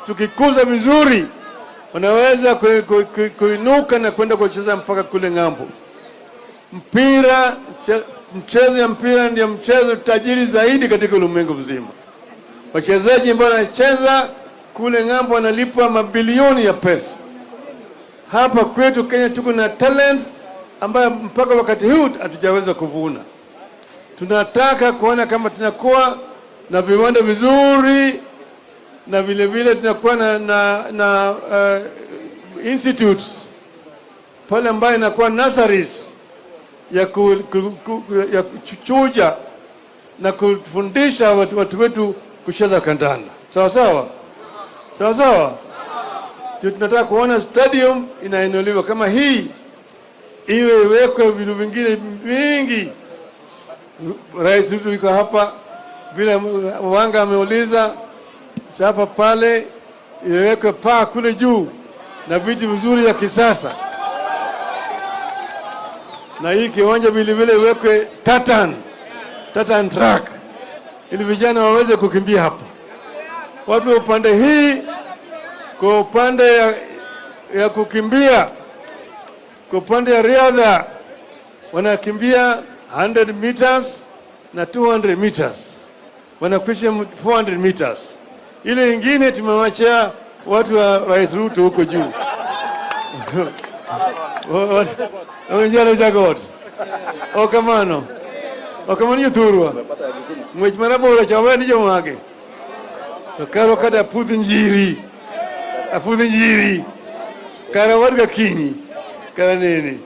tukikuza vizuri wanaweza kuinuka na kwenda kucheza mpaka kule ng'ambo. Mchezo ya mpira ndio mchezo tajiri zaidi katika ulimwengu mzima. Wachezaji ambao wanacheza kule ng'ambo wanalipwa mabilioni ya pesa. Hapa kwetu Kenya tuko na talents ambayo mpaka wakati huu hatujaweza kuvuna. Tunataka kuona kama tunakuwa na viwanda vizuri na vile vile tunakuwa na institutes pale ambayo inakuwa nurseries ya kuchuja na kufundisha watu wetu kucheza kandanda. Sawa sawa? Sawa sawa? Tunataka kuona stadium inainuliwa kama hii, iwekwe vitu vingine vingi. Rais wetu yuko hapa, vile Wanga ameuliza, hapa pale iwekwe paa kule juu na viti vizuri ya kisasa. Na hii kiwanja vile vile iwekwe tartan track ili vijana waweze kukimbia hapa. Watu wa upande hii kwa upande ya kukimbia, kwa upande ya riadha wanakimbia 100 meters na 200 meters. Wanakwisha 400 meters. Ile ingine tumewachia watu wa Rais Ruto huko juu. Onjana jagot. Okamano yuthurwa. Mwechmarabo ula chawa ni jomage. Karo kada apudhi njiri. Kara warga kinyi. Kara nini.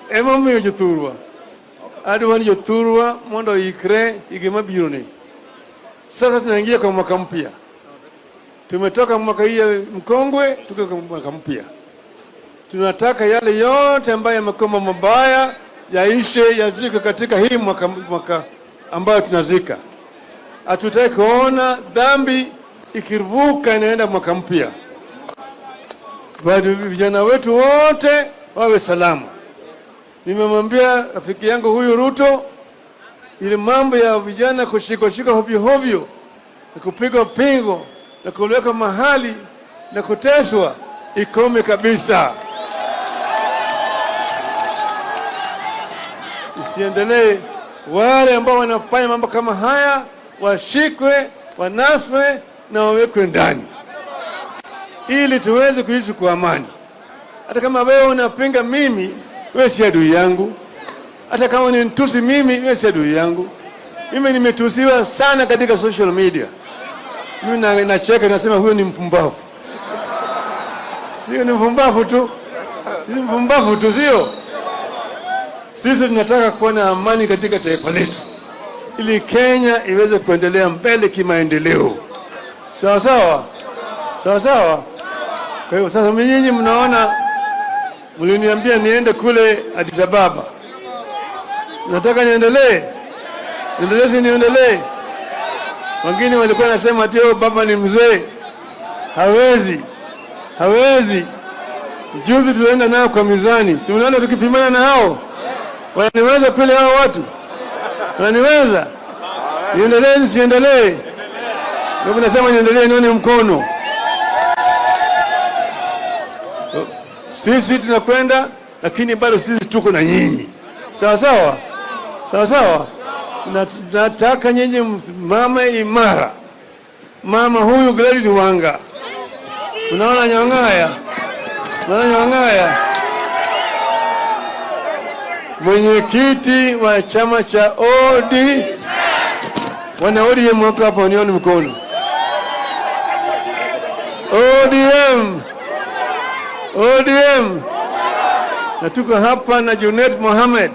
Ema miyo juthurwa. Aduwani juthurwa mondo ikre igema birone. Sasa tunaingia kwa mwaka mpya. Tumetoka mwaka hii mkongwe, tuko kwa mwaka mpya. Tunataka yale yote ambayo yamekuwa mabaya yaishe, yazike katika hii mwaka ambayo tunazika. Hatutaki kuona dhambi ikiruvuka inaenda mwaka mpya. Bado vijana wetu wote wawe salama. Nimemwambia rafiki yangu huyu Ruto, ile mambo ya vijana kushika hovyo na kupigwa pingo na kuweka mahali na kuteswa ikome kabisa. Isiendelee. Wale ambao wanafanya mambo kama haya washikwe, wanaswe na wawekwe ndani ili tuweze kuishi kwa amani. Hata kama wewe unapinga mimi, wewe si adui yangu. Hata kama unanitusi mimi, wewe si adui yangu. Mimi nimetusiwa sana katika social media. Mimi nacheka nasema huyo ni mpumbavu. Sio ni mpumbavu tu. Si mpumbavu tu sio. Sisi tunataka kuona amani katika taifa letu, ili Kenya iweze kuendelea mbele kimaendeleo. Sawa sawa? Sawa sawa? Kwa hiyo sasa nyinyi mnaona, mliniambia niende kule Addis Ababa. Nataka niendelee. Niendelee. Wengine walikuwa nasema ati baba ni mzee. Hawezi. Juzi tulienda nao kwa mizani. Si unaona tukipimana na hao? Wananiweza kweli hao watu? Wananiweza? Niendelee nisiendelee? Ndio nasema niendelee, nione mkono. Sisi tunakwenda, lakini bado sisi tuko na nyinyi. Sawa sawa? Sawa sawa? Nataka nyinyi mama imara. Mama huyu Gladys Wanga. Unaona nyang'aya? Mwenyekiti wa chama cha ODM. Wana ODM wako hapo, nione mkono. ODM. Na tuko hapa na Junet Mohamed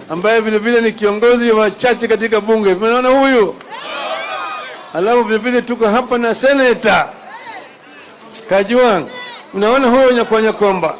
ambaye vile vile ni kiongozi wa chache katika bunge. Unaona huyu? Alafu vile vile tuko hapa na Senator Kajwang. Unaona huyo Nyakwanya Komba.